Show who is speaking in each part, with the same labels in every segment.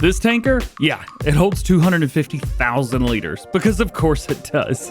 Speaker 1: This tanker, yeah, it holds 250,000 liters, because of course it does.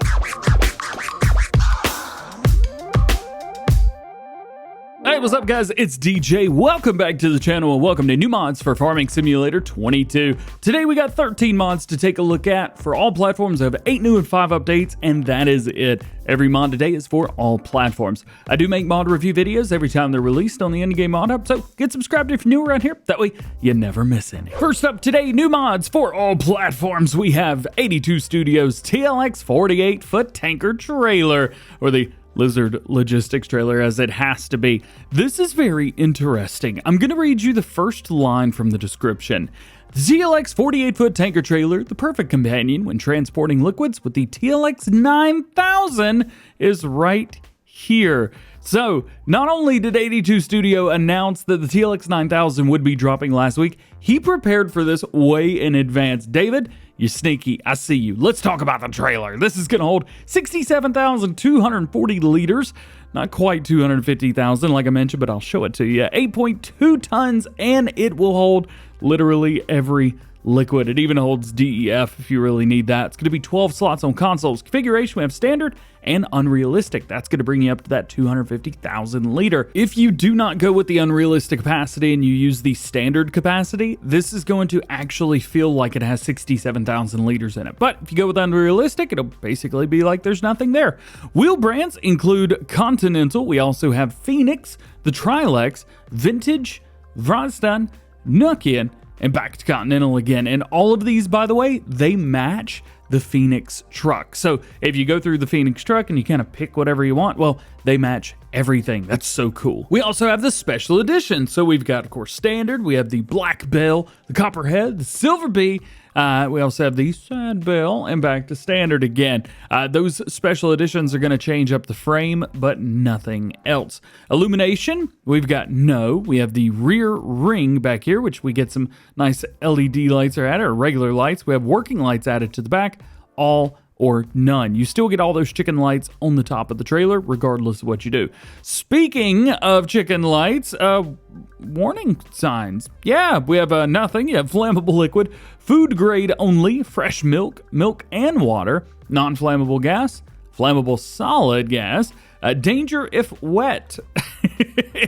Speaker 1: Hey, what's up guys? It's DJ. Welcome back to the channel and welcome to new mods for Farming Simulator 22. Today we got 13 mods to take a look at for all platforms. I have 8 new and 5 updates, and that is it. Every mod today is for all platforms. I do make mod review videos every time they're released on the Endgame Mod Hub, so get subscribed if you're new around here. That way you never miss any. First up today, new mods for all platforms. We have 82 Studios TLX 48-foot tanker trailer, or the Lizard Logistics trailer, as it has to be. This is very interesting. I'm going to read you the first line from the description. The TLX 48-foot tanker trailer, the perfect companion when transporting liquids with the TLX 9000, is right here. So, not only did 82 Studio announce that the TLX 9000 would be dropping last week, he prepared for this way in advance. David, you're sneaky. I see you. Let's talk about the trailer. This is going to hold 67,240 liters. Not quite 250,000 like I mentioned, but I'll show it to you. 8.2 tons, and it will hold literally every liquid. It even holds DEF if you really need that. It's going to be 12 slots on consoles. Configuration, we have standard and unrealistic. That's going to bring you up to that 250,000 liter. If you do not go with the unrealistic capacity and you use the standard capacity, this is going to actually feel like it has 67,000 liters in it. But if you go with unrealistic, it'll basically be like there's nothing there. Wheel brands include Continental. We also have Phoenix, the Trilex, Vintage, Vrostan, Nokian, and back to Continental again. And all of these, by the way, they match the Phoenix truck. So if you go through the Phoenix truck and you kind of pick whatever you want, well, they match everything. That's so cool. We also have the special edition. So we've got, of course, standard. We have the black bell, the copperhead, the silver bee. We also have the sad bell, and back to standard again. Those special editions are going to change up the frame, but nothing else. Illumination, we've got no. We have the rear ring back here, which we get some nice LED lights are added, or regular lights. We have working lights added to the back, all or none. You still get all those chicken lights on the top of the trailer, regardless of what you do. Speaking of chicken lights, warning signs. Yeah, we have nothing. You have flammable liquid, food grade only, fresh milk, milk and water, non-flammable gas, flammable solid gas, danger if wet.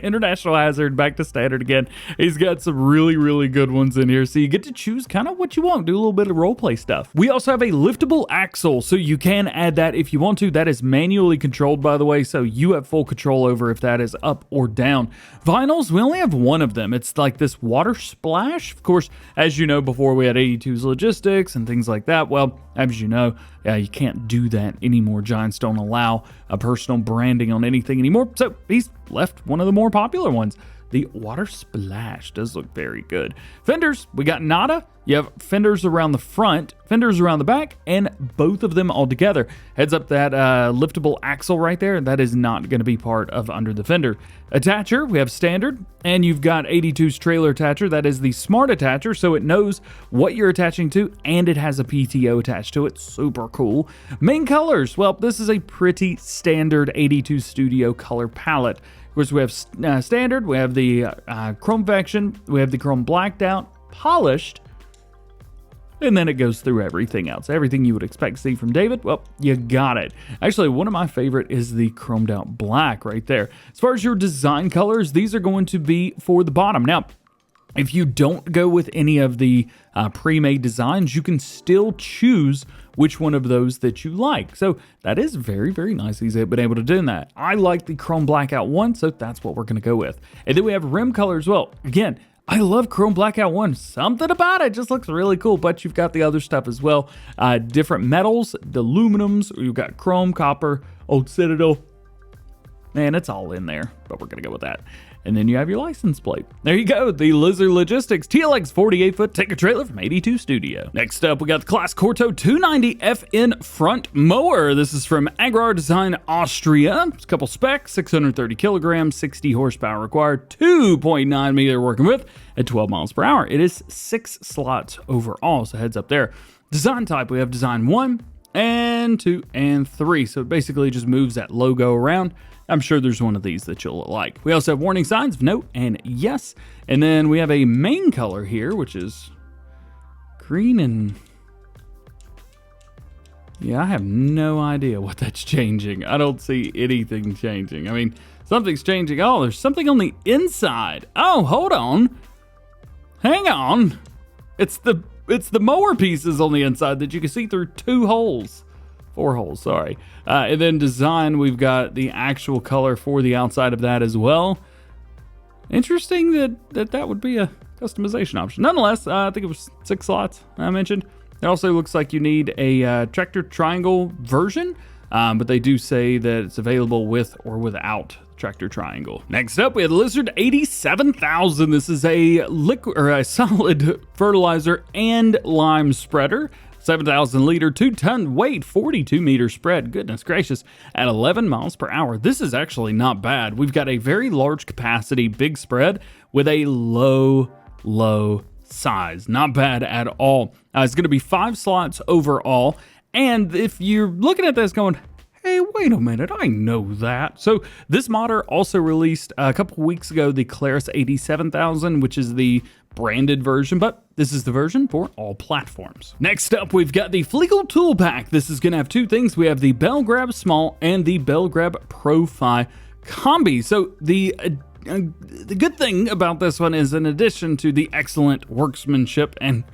Speaker 1: International hazard, back to standard again. He's got some really, really good ones in here. So you get to choose kind of what you want. Do a little bit of roleplay stuff. We also have a liftable axle, so you can add that if you want to. That is manually controlled, by the way, so you have full control over if that is up or down. Vinyls, we only have one of them. It's like this water splash. Of course, as you know, before we had 82's logistics and things like that. Well, as you know, you can't do that anymore. Giants don't allow a personal branding on anything anymore. So he's left one of the more popular ones. The water splash does look very good. Fenders, we got nada. You have fenders around the front, fenders around the back, and both of them all together. Heads up, that liftable axle right there, that is not going to be part of under the fender. Attacher, we have standard, and you've got 82's trailer attacher. That is the smart attacher, so it knows what you're attaching to, and it has a PTO attached to it. Super cool. Main colors, well, this is a pretty standard 82 Studio color palette. Of course, we have standard, we have the chrome vection, we have the chrome blacked out, polished, and then it goes through everything else. Everything you would expect to see from David, well, you got it. Actually, one of my favorite is the chromed out black right there. As far as your design colors, these are going to be for the bottom. Now, if you don't go with any of the pre-made designs, you can still choose which one of those that you like. So that is very, very nice he's been able to do that. I like the chrome blackout one, so that's what we're going to go with. And then we have rim color as well. Again, I love chrome blackout one. Something about it just looks really cool, but you've got the other stuff as well. Different metals, the aluminums, you've got chrome, copper, old Citadel. Man, it's all in there, but we're going to go with that. And then you have your license plate. There you go, the Lizard Logistics TLX 48-foot tanker trailer from 82 Studio. Next up, we got the Claas CORTO 290FN front mower. This is from Agrar Design Austria. It's a couple specs, 630 kilograms, 60 horsepower required, 2.9 meter working width at 12 miles per hour. It is 6 slots overall, so heads up there. Design type, we have design 1 and 2 and 3. So it basically just moves that logo around. I'm sure there's one of these that you'll like. We also have warning signs of no and yes. And then we have a main color here, which is Green and... yeah, I have no idea what that's changing. I don't see anything changing. I mean, something's changing. Oh, there's something on the inside. Oh, hold on. Hang on. It's the mower pieces on the inside that you can see through 2 holes. 4 holes, sorry. And then design, we've got the actual color for the outside of that as well. Interesting that would be a customization option. Nonetheless, I think it was 6 slots I mentioned. It also looks like you need a tractor triangle version, but they do say that it's available with or without tractor triangle. Next up, we have the Lizard 87,000. This is a liquid or a solid fertilizer and lime spreader. 7,000 liter, 2-ton weight, 42 meter spread. Goodness gracious, at 11 miles per hour. This is actually not bad. We've got a very large capacity, big spread with a low size. Not bad at all. It's going to be 5 slots overall. And if you're looking at this going, hey, wait a minute, I know that. So this modder also released a couple weeks ago the Claas 87,000, which is the branded version, but this is the version for all platforms. Next up, we've got the Fliegl tool pack. This is going to have 2 things. We have the Bell Grab Small and the Bell Grab Pro-Fi Combi. So the good thing about this one is, in addition to the excellent workmanship and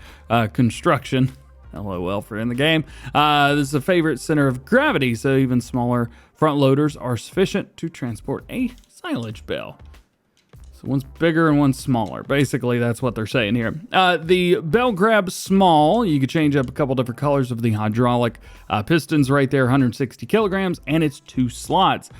Speaker 1: construction, LOL for in the game, this is a favorite center of gravity, so even smaller front loaders are sufficient to transport a silage bale. So one's bigger and one's smaller. Basically, that's what they're saying here. The Bell Grab Small, you can change up a couple different colors of the hydraulic pistons right there, 160 kilograms, and it's 2 slots.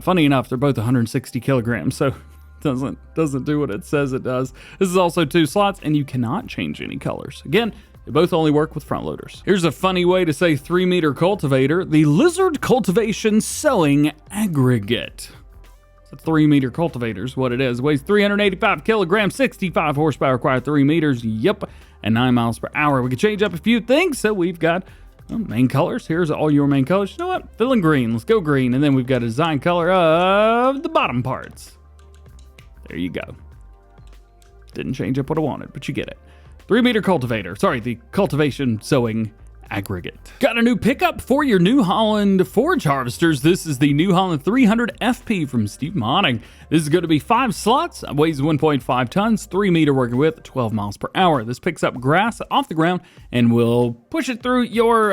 Speaker 1: Funny enough, they're both 160 kilograms, so doesn't do what it says it does. This is also 2 slots, and you cannot change any colors. Again, they both only work with front loaders. Here's a funny way to say 3-meter cultivator, the Lizard Cultivation-Sowing Aggregate. It's a 3-meter cultivator is what it is. It weighs 385 kilograms, 65 horsepower, required 3 meters, yep, and 9 miles per hour. We can change up a few things, so we've got main colors. Here's all your main colors. You know what? Fill in green. Let's go green. And then we've got a design color of the bottom parts. There you go. Didn't change up what I wanted, but you get it. 3-meter cultivator. Sorry, the Cultivation-Sowing Aggregate. Got a new pickup for your New Holland forage harvesters. This is the New Holland 300FP from Steve Modding. This is going to be 5 slots, weighs 1.5 tons, 3-meter working width, 12 miles per hour. This picks up grass off the ground and will push it through your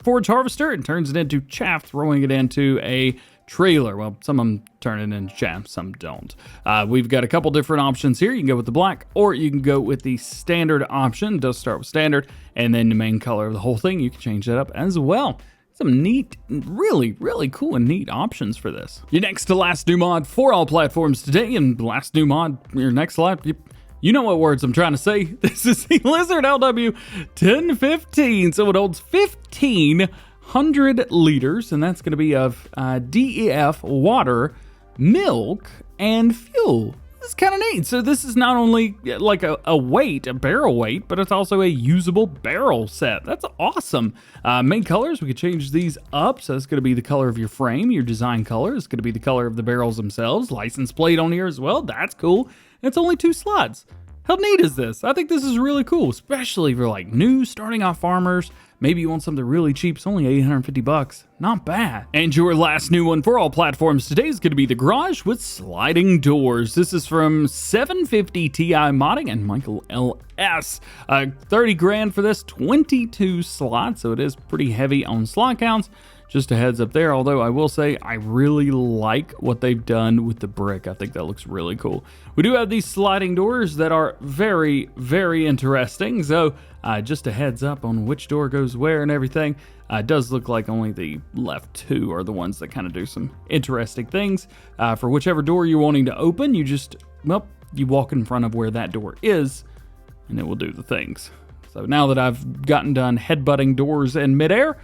Speaker 1: forage harvester and turns it into chaff, throwing it into a trailer. Well, some of them turn it into chaff, some don't. We've got a couple different options here. You can go with the black, or you can go with the standard option. It does start with standard, and then the main color of the whole thing, you can change that up as well. Some neat, really cool and neat options for this. Your next to last new mod for all platforms today, and last new mod, your next slot, you know what words I'm trying to say. This is the Lizard LW 1015. So it holds 1,500 liters, and that's going to be of DEF, water, milk, and fuel. This is kind of neat. So this is not only like a weight, a barrel weight, but it's also a usable barrel set. That's awesome. Main colors, we could change these up. So it's going to be the color of your frame, your design color. It's going to be the color of the barrels themselves. License plate on here as well. That's cool. It's only 2 slots. How neat is this? I think this is really cool, especially for like new starting off farmers. Maybe you want something really cheap. It's only 850 bucks. Not bad. And your last new one for all platforms today is going to be the garage with sliding doors. This is from 750 Ti Modding and Michael LS. 30 grand for this, 22 slots. So it is pretty heavy on slot counts. Just a heads up there, although I will say I really like what they've done with the brick. I think that looks really cool. We do have these sliding doors that are very interesting. So just a heads up on which door goes where and everything. It does look like only the left 2 are the ones that kind of do some interesting things. For whichever door you're wanting to open, you just, well, you walk in front of where that door is and it will do the things. So now that I've gotten done headbutting doors in midair,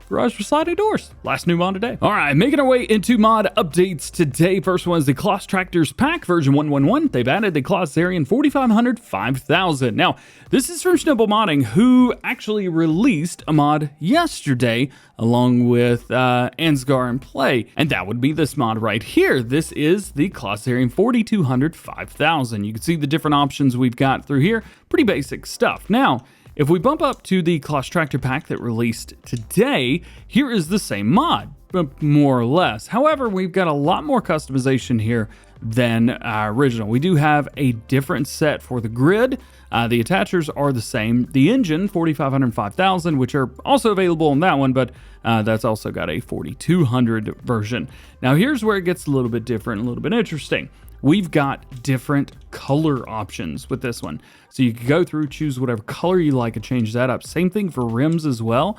Speaker 1: garage for sliding doors. Last new mod today. All right, making our way into mod updates today. First one is the Claas Tractors Pack version 111. They've added the Claas Arian 4500 5000. Now, this is from Snibble Modding, who actually released a mod yesterday along with Ansgar and Play, and that would be this mod right here. This is the Claas Arian 4200 5000. You can see the different options we've got through here. Pretty basic stuff. Now, If we bump up to the Claas Tractor Pack that released today, here is the same mod, more or less. However, we've got a lot more customization here than our original. We do have a different set for the grid. The attachers are the same. The engine, 4500 and 5000, which are also available on that one, but that's also got a 4200 version. Now here's where it gets a little bit different, a little bit interesting. We've got different color options with this one. So you can go through, choose whatever color you like and change that up. Same thing for rims as well.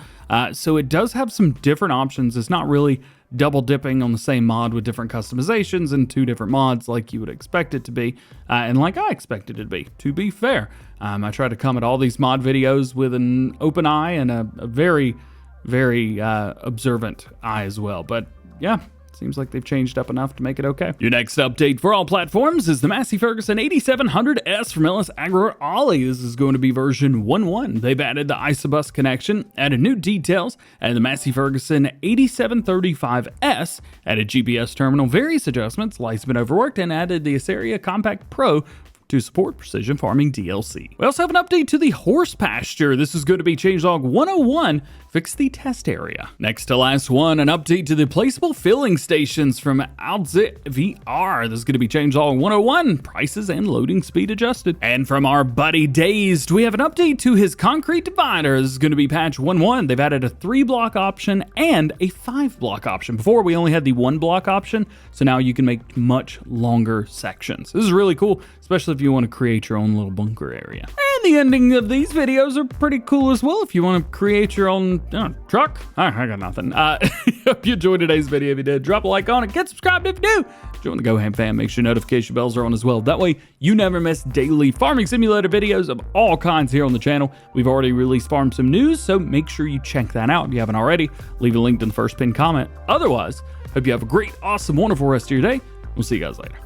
Speaker 1: So it does have some different options. It's not really double dipping on the same mod with different customizations and two different mods like you would expect it to be, and like I expected it to be fair. I try to come at all these mod videos with an open eye and a very, very observant eye as well. But yeah, seems like they've changed up enough to make it okay. Your next update for all platforms is the Massey Ferguson 8700S from LS Agro Ollie. This is going to be version 1.1. They've added the Isobus connection, added new details, and the Massey Ferguson 8735S added GPS terminal, various adjustments, light's been overworked, and added the Asaria Compact Pro to support precision farming DLC. We also have an update to the horse pasture. This is going to be changelog 101, fix the test area. Next to last one, an update to the placeable filling stations from Outzit VR. This is going to be changelog 101, prices and loading speed adjusted. And from our buddy Dazed, we have an update to his concrete divider. This is going to be patch 1.1. They've added a 3-block option and a 5-block option. Before we only had the 1-block option, so now you can make much longer sections. This is really cool, especially if you want to create your own little bunker area. And the ending of these videos are pretty cool as well if you want to create your own truck. I got nothing. Hope you enjoyed today's video. If you did, drop a like on it, get subscribed if you do. Join the GoHam fam, make sure notification bells are on as well. That way you never miss daily farming simulator videos of all kinds here on the channel. We've already released Farm Sim News, so make sure you check that out if you haven't already. Leave a link in the first pinned comment. Otherwise, hope you have a great, awesome, wonderful rest of your day. We'll see you guys later.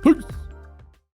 Speaker 1: Peace.